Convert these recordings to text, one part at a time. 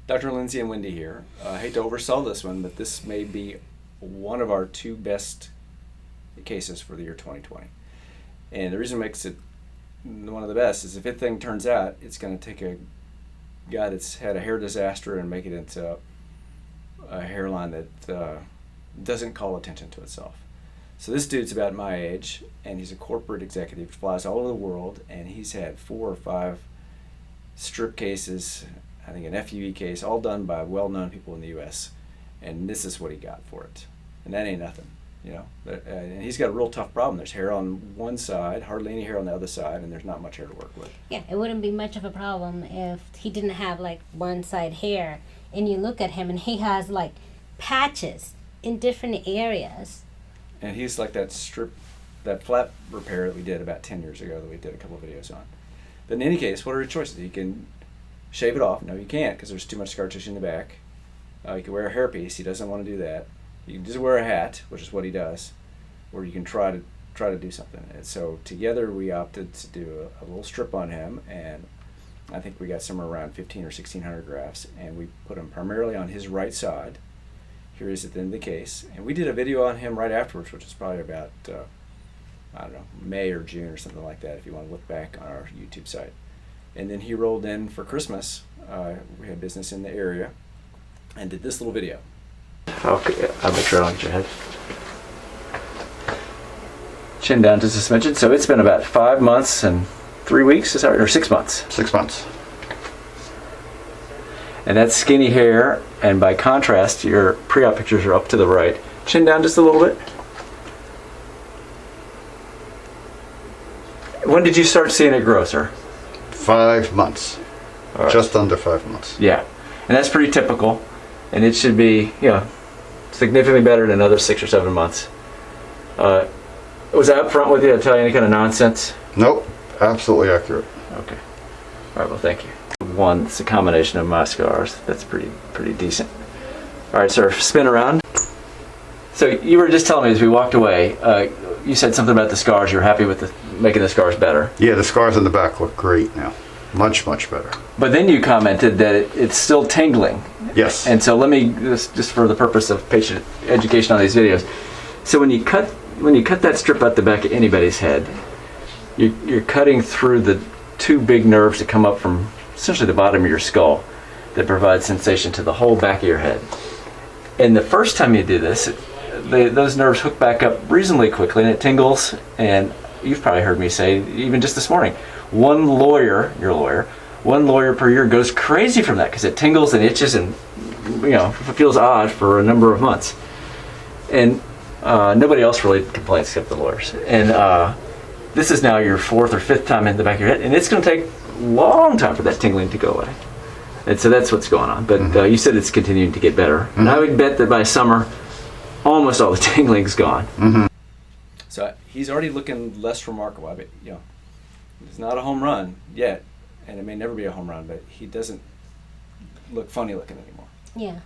Dr. Lindsey and Wendy here. I hate to oversell this one, but this may be one of our two best cases for the year 2020. And the reason it makes it one of the best is if this thing turns out, it's going to take a guy that's had a hair disaster and make it into a hairline that doesn't call attention to itself. So this dude's about my age, and he's a corporate executive, flies all over the world, and he's had 4 or 5 strip cases, I think an FUE case, all done by well-known people in the U.S., and this is what he got for it. And that ain't nothing, you know. And he's got a real tough problem. There's hair on one side, hardly any hair on the other side, and there's not much hair to work with. Yeah, it wouldn't be much of a problem if he didn't have like one side hair, and you look at him and he has like patches in different areas. And he's like that flap repair that we did about 10 years ago that we did a couple of videos on. But in any case, what are his choices? He can shave it off. No, you can't because there's too much scar tissue in the back. You can wear a hairpiece. He doesn't want to do that. You can just wear a hat, which is what he does, or you can try to do something. And so together we opted to do a little strip on him, and I think we got somewhere around 1,500 or 1,600 grafts, and we put him primarily on his right side. Here he is at the end of the case. And we did a video on him right afterwards, which was probably about, I don't know, May or June or something like that, if you want to look back on our YouTube site. And then he rolled in for Christmas. We had business in the area and did this little video. Okay, I'll make sure I don't get your head. Chin down just a smidgen. So it's been about 5 months and 3 weeks, is that right? Or 6 months? 6 months. And that's skinny hair, and by contrast, your pre-op pictures are up to the right. Chin down just a little bit. When did you start seeing it grow, sir? 5 months. Right. Just under 5 months. Yeah, and that's pretty typical, and it should be, you know, significantly better in another 6 or 7 months. Was I up front with you to tell you any kind of nonsense? Nope, absolutely accurate. Okay. All right, well, thank you. One, it's a combination of my scars. That's pretty decent. All right, sir, spin around. So you were just telling me as we walked away, you said something about the scars. You're happy with making the scars better. Yeah, the scars on the back look great now. Much better. But then you commented that it's still tingling. Yes. And so let me, just for the purpose of patient education on these videos, so when you cut that strip out the back of anybody's head, you're cutting through the 2 big nerves that come up from essentially the bottom of your skull that provide sensation to the whole back of your head. And the first time you do this, those nerves hook back up reasonably quickly and it tingles, and you've probably heard me say, even just this morning, one lawyer per year goes crazy from that because it tingles and itches and, you know, feels odd for a number of months. And nobody else really complains except the lawyers. And this is now your 4th or 5th time in the back of your head, and it's going to take a long time for that tingling to go away. And so that's what's going on. But you said it's continuing to get better. Mm-hmm. And I would bet that by summer, almost all the tingling's gone. Mm-hmm. So he's already looking less remarkable. I bet, you know, it's not a home run yet, and it may never be a home run, but he doesn't look funny looking anymore. Yeah,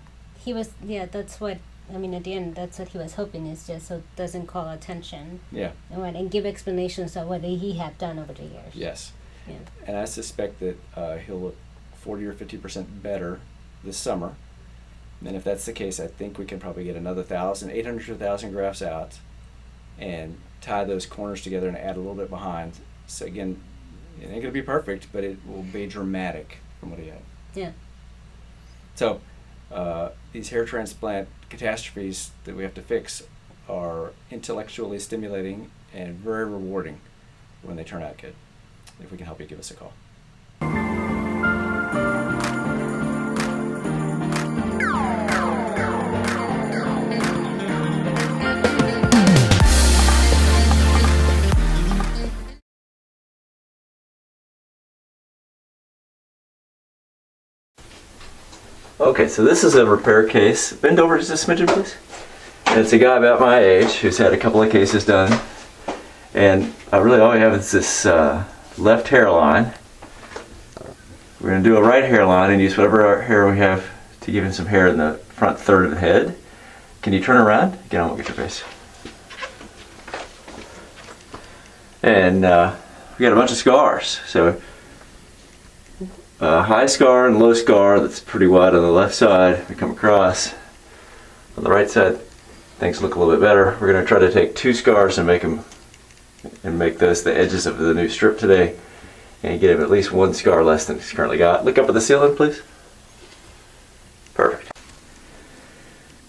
he was. Yeah, that's what. I mean, at the end, that's what he was hoping, is just so it doesn't call attention. Yeah. And give explanations of what he had done over the years. Yes. Yeah. And I suspect that he'll look 40 or 50% better this summer. And if that's the case, I think we can probably get another 800 to 1,000 grafts out and tie those corners together and add a little bit behind. So again, it ain't going to be perfect, but it will be dramatic from what he had. Yeah. So these hair transplant catastrophes that we have to fix are intellectually stimulating and very rewarding when they turn out good. If we can help you, give us a call. Okay, so this is a repair case. Bend over just a smidgen, please. And it's a guy about my age who's had a couple of cases done. And really all we have is this left hairline. We're going to do a right hairline and use whatever hair we have to give him some hair in the front third of the head. Can you turn around? Again, I won't get your face. And we got a bunch of scars. So high scar and low scar that's pretty wide on the left side. We come across. On the right side, things look a little bit better. We're going to try to take 2 scars and make those the edges of the new strip today, and get him at least 1 scar less than he's currently got. Look up at the ceiling, please. Perfect.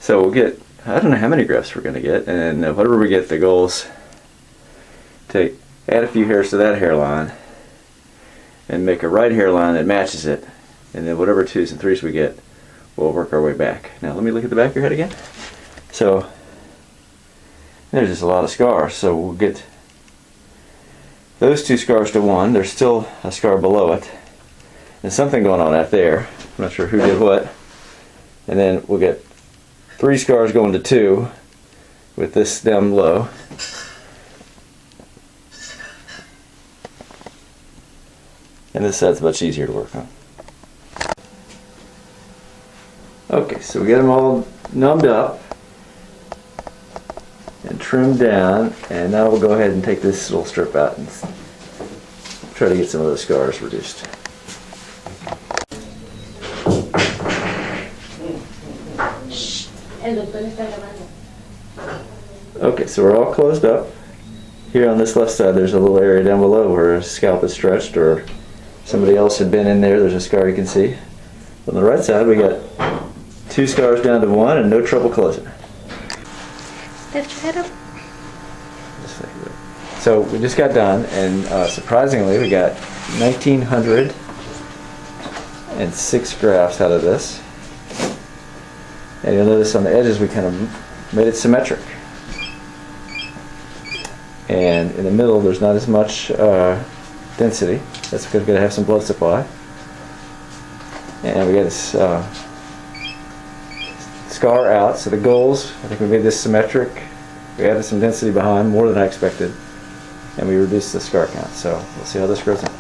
So we'll get, I don't know how many grafts we're going to get, and whatever we get, the goals, add a few hairs to that hairline, and make a right hairline that matches it, and then whatever 2s and 3s we get, we'll work our way back. Now let me look at the back of your head again. So there's just a lot of scars, so we'll get those 2 scars to 1. There's still a scar below it. There's something going on out there. I'm not sure who did what. And then we'll get 3 scars going to 2 with this down low. And this side's much easier to work on. Okay, so we get them all numbed up and trimmed down, and now we'll go ahead and take this little strip out and try to get some of those scars reduced. Okay, so we're all closed up. Here on this left side there's a little area down below where a scalp is stretched or somebody else had been in there. There's a scar you can see. On the right side we got 2 scars down to 1 and no trouble closing. Lift your head up. So we just got done, and surprisingly we got 1,906 grafts out of this. And you'll notice on the edges we kind of made it symmetric. And in the middle there's not as much density. That's because we're going to have some blood supply. And we got this scar out. So the goals, I think we made this symmetric. We added some density behind, more than I expected. And we reduced the scar count. So we'll see how this grows in.